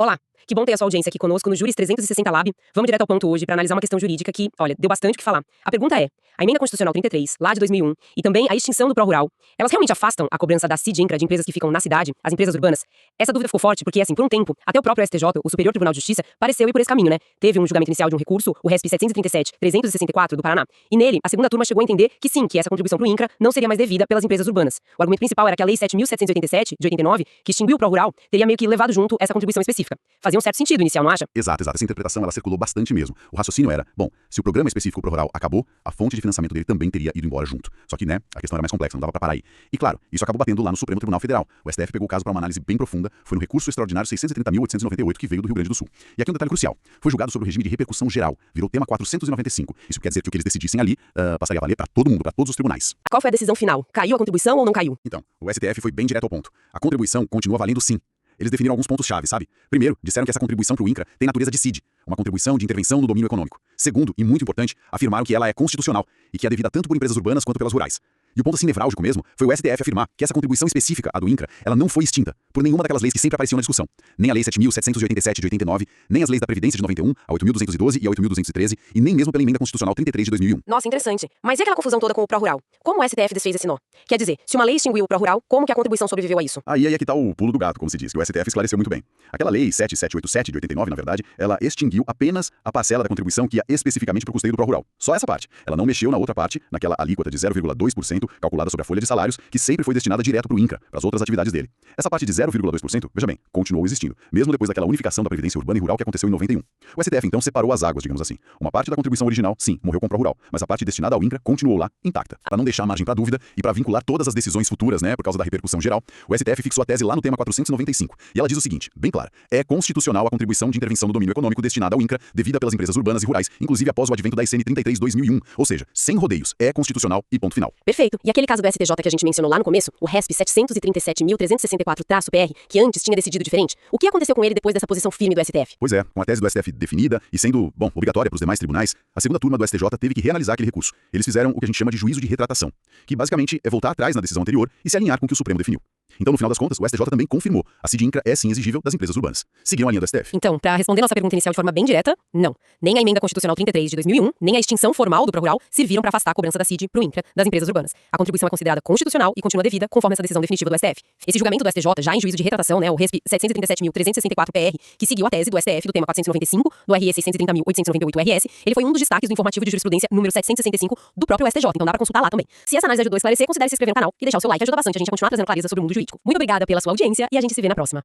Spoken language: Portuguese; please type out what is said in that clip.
Olá, que bom ter a sua audiência aqui conosco no Juris 360 Lab. Vamos direto ao ponto hoje para analisar uma questão jurídica que, olha, deu bastante o que falar. A pergunta é, a Emenda Constitucional 33, lá de 2001, e também a extinção do pró-rural, elas realmente afastam a cobrança da CID-INCRA de empresas que ficam na cidade, as empresas urbanas? Essa dúvida ficou forte porque, assim, por um tempo, até o próprio STJ, o Superior Tribunal de Justiça, pareceu ir por esse caminho, né? Teve um julgamento inicial de um recurso, o RESP 737-364 do Paraná, e nele, a segunda turma chegou a entender que sim, que essa contribuição pro INCRA não seria mais devida pelas empresas urbanas. O argumento principal era que a Lei 7.787, de 89, que extinguiu o pró-rural, teria meio que levado junto essa contribuição específica. Fazia um certo sentido inicial, não acha? Exato. Essa interpretação, ela circulou bastante mesmo. O raciocínio era, bom, se o programa específico pro rural acabou, a fonte de financiamento dele também teria ido embora junto. Só que, né, a questão era mais complexa, não dava pra parar aí. E claro, isso acabou batendo lá no Supremo Tribunal Federal. O STF pegou o caso pra uma análise bem profunda, foi no recurso extraordinário 630.898 que veio do Rio Grande do Sul. E aqui um detalhe crucial. Foi julgado sobre o regime de repercussão geral. Virou tema 495. Isso quer dizer que o que eles decidissem ali passaria a valer pra todo mundo, pra todos os tribunais. Qual foi a decisão final? Caiu a contribuição ou não caiu? Então, o STF foi bem direto ao ponto. A contribuição continua valendo sim. Eles definiram alguns pontos-chave, sabe? Primeiro, disseram que essa contribuição para o INCRA tem natureza de CID, uma contribuição de intervenção no domínio econômico. Segundo, e muito importante, afirmaram que ela é constitucional e que é devida tanto por empresas urbanas quanto pelas rurais. E o ponto assim nevrálgico mesmo foi o STF afirmar que essa contribuição específica, a do INCRA, ela não foi extinta por nenhuma daquelas leis que sempre apareciam na discussão. Nem a Lei 7.787 de 89, nem as leis da Previdência de 91, a 8.212 e a 8.213, e nem mesmo pela Emenda Constitucional 33 de 2001. Nossa, interessante. Mas e aquela confusão toda com o pró-rural? Como o STF desfez esse nó? Quer dizer, se uma lei extinguiu o pró-rural, como que a contribuição sobreviveu a isso? Aí é que tá o pulo do gato, como se diz, que o STF esclareceu muito bem. Aquela Lei 7787 de 89, na verdade, ela extinguiu apenas a parcela da contribuição que ia especificamente para o custeio do pró-rural. Só essa parte. Ela não mexeu na outra parte, naquela alíquota de 0,2% calculada sobre a folha de salários, que sempre foi destinada direto para o INCRA, para as outras atividades dele. Essa parte de 0,2%, veja bem, continuou existindo, mesmo depois daquela unificação da Previdência Urbana e Rural que aconteceu em 91. O STF então separou as águas, digamos assim. Uma parte da contribuição original, sim, morreu com o pró-rural, mas a parte destinada ao INCRA continuou lá, intacta. Para não deixar margem para dúvida e para vincular todas as decisões futuras, né, por causa da repercussão geral, o STF fixou a tese lá no tema 495. E ela diz o seguinte, bem clara: é constitucional a contribuição de intervenção no domínio econômico destinada ao INCRA, devida pelas empresas urbanas e rurais, inclusive após o advento da SN 33/2001, ou seja, sem rodeios, é constitucional e ponto final. Perfeito. E aquele caso do STJ que a gente mencionou lá no começo, o RESP 737.364-PR, que antes tinha decidido diferente, o que aconteceu com ele depois dessa posição firme do STF? Pois é, com a tese do STF definida e sendo, bom, obrigatória para os demais tribunais, a segunda turma do STJ teve que reanalisar aquele recurso. Eles fizeram o que a gente chama de juízo de retratação, que basicamente é voltar atrás na decisão anterior e se alinhar com o que o Supremo definiu. Então, no final das contas, o STJ também confirmou: a CID-INCRA é sim exigível das empresas urbanas. Seguiram a linha do STF. Então, para responder nossa pergunta inicial de forma bem direta, não. Nem a Emenda Constitucional 33 de 2001, nem a extinção formal do pró-rural serviram para afastar a cobrança da CID pro INCRA das empresas urbanas. A contribuição é considerada constitucional e continua devida conforme essa decisão definitiva do STF. Esse julgamento do STJ, já em juízo de retratação, né, o RESP 737.364-PR, que seguiu a tese do STF do tema 495, do RE 630.898-RS, ele foi um dos destaques do informativo de jurisprudência número 765 do próprio STJ, então dá para consultar lá também. Se essa análise ajudou a esclarecer, considere se inscrever no canal e deixar o seu like, ajuda bastante a gente a continuar trazendo clareza sobre o mundo jurídico. Muito obrigada pela sua audiência e a gente se vê na próxima.